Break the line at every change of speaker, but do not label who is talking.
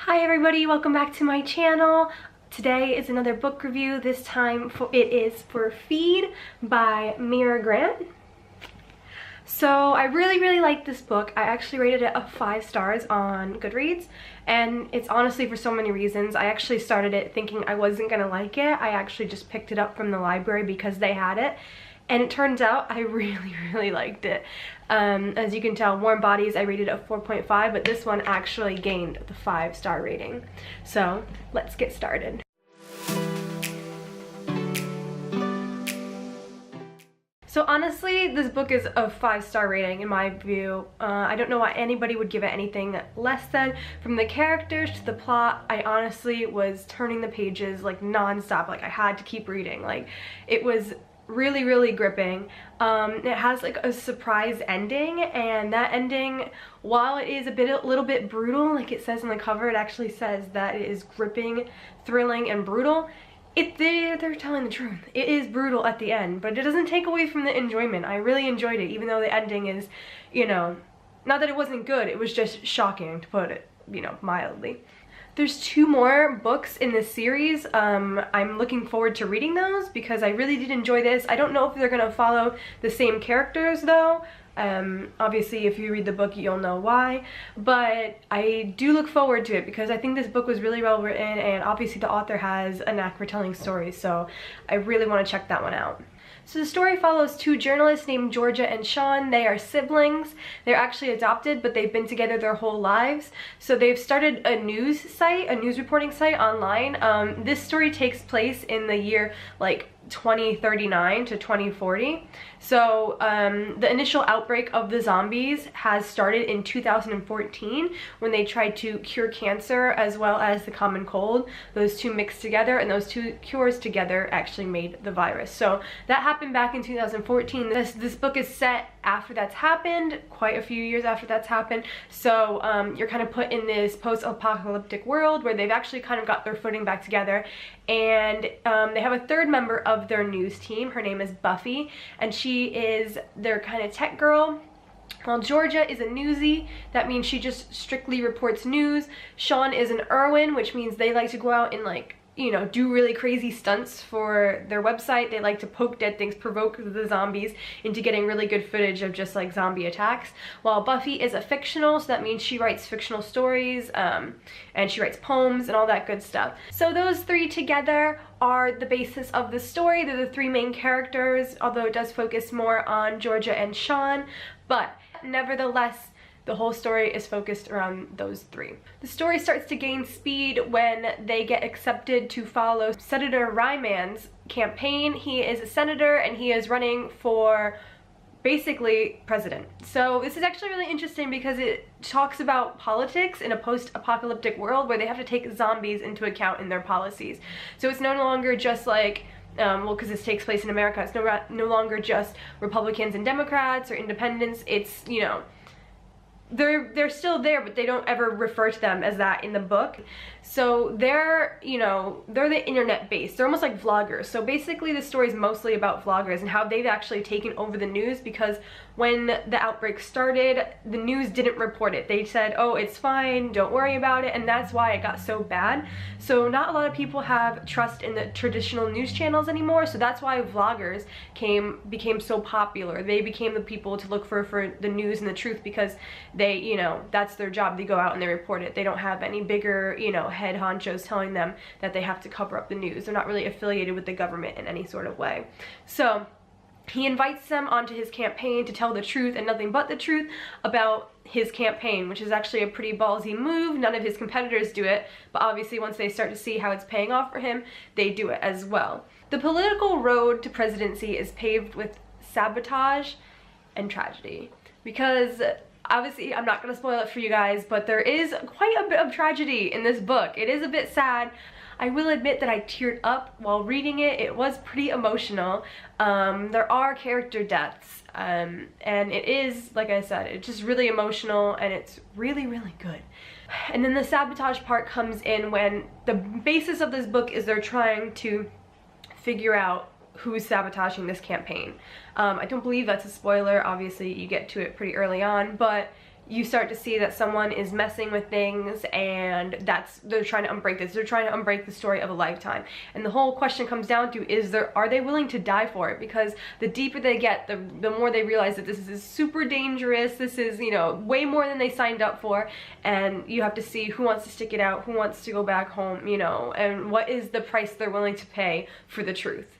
Hi everybody, welcome back to my channel. Today is another book review. This time it is for Feed by Mira Grant. So I really like this book. I actually rated it 5 stars on Goodreads, and it's honestly for so many reasons. I actually started it thinking I wasn't gonna like it. I actually just picked it up from the library because they had it, and it turns out I really liked it. As you can tell, Warm Bodies I rated a 4.5, but this one actually gained the 5-star rating. So let's get started. So honestly, this book is a 5-star rating in my view. I don't know why anybody would give it anything less than. From the characters to the plot, I honestly was turning the pages like non-stop. Like I had to keep reading. Like it was really gripping. It has like a surprise ending, and that ending, while it is a little bit brutal, like it says on the cover, it actually says that it is gripping, thrilling, and brutal. They're telling the truth. It is brutal at the end, but it doesn't take away from the enjoyment. I really enjoyed it, even though the ending is, you know, not that it wasn't good, it was just shocking, to put it, you know, mildly. There's 2 more books in this series. I'm looking forward to reading those because I really did enjoy this. I don't know if they're gonna follow the same characters though. Obviously if you read the book you'll know why, but I do look forward to it because I think this book was really well written, and obviously the author has a knack for telling stories, so I really want to check that one out. So the story follows 2 journalists named Georgia and Sean. They are siblings. They're actually adopted, but they've been together their whole lives. So they've started a news site, a news reporting site online. This story takes place in the year like 2039 to 2040. So the initial outbreak of the zombies has started in 2014 when they tried to cure cancer as well as the common cold. Those 2 mixed together, and those 2 cures together actually made the virus. So that happened back in 2014. This book is set after that's happened, quite a few years after that's happened. So you're kind of put in this post-apocalyptic world where they've actually kind of got their footing back together, and they have a 3rd member of their news team. Her name is Buffy, and she is their kind of tech girl. While Georgia is a newsie, that means she just strictly reports news. Sean is an Irwin, which means they like to go out and, like, you know, do really crazy stunts for their website. They like to poke dead things, provoke the zombies into getting really good footage of just like zombie attacks. While Buffy is a fictional, so that means she writes fictional stories, and she writes poems and all that good stuff. So those 3 together are the basis of the story. They're the 3 main characters, although it does focus more on Georgia and Sean, but nevertheless, the whole story is focused around those 3. The story starts to gain speed when they get accepted to follow Senator Ryman's campaign. He is a senator and he is running for basically president. So this is actually really interesting because it talks about politics in a post-apocalyptic world where they have to take zombies into account in their policies. So it's no longer just like well, because this takes place in America, it's no longer just Republicans and Democrats or independents. It's, you know, they're still there, but they don't ever refer to them as that in the book. So they're, you know, they're the internet based. They're almost like vloggers. So basically the story is mostly about vloggers and how they've actually taken over the news, because when the outbreak started, the news didn't report it. They said, oh, it's fine, don't worry about it, and that's why it got so bad. So not a lot of people have trust in the traditional news channels anymore, so that's why vloggers became so popular. They became the people to look for the news and the truth, because they, you know, that's their job. They go out and they report it. They don't have any bigger, you know, head honchos telling them that they have to cover up the news. They're not really affiliated with the government in any sort of way. So he invites them onto his campaign to tell the truth and nothing but the truth about his campaign, which is actually a pretty ballsy move. None of his competitors do it, but obviously once they start to see how it's paying off for him, they do it as well. The political road to presidency is paved with sabotage and tragedy, because obviously I'm not going to spoil it for you guys, but there is quite a bit of tragedy in this book. It is a bit sad. I will admit that I teared up while reading it. It was pretty emotional. There are character deaths, and it is, like I said, it's just really emotional, and it's really good. And then the sabotage part comes in when the basis of this book is they're trying to figure out who's sabotaging this campaign. I don't believe that's a spoiler. Obviously you get to it pretty early on, but you start to see that someone is messing with things, and they're trying to unbreak this. They're trying to unbreak the story of a lifetime. And the whole question comes down to, are they willing to die for it? Because the deeper they get, the more they realize that this is super dangerous. This is, you know, way more than they signed up for. And you have to see who wants to stick it out, who wants to go back home, you know, and what is the price they're willing to pay for the truth.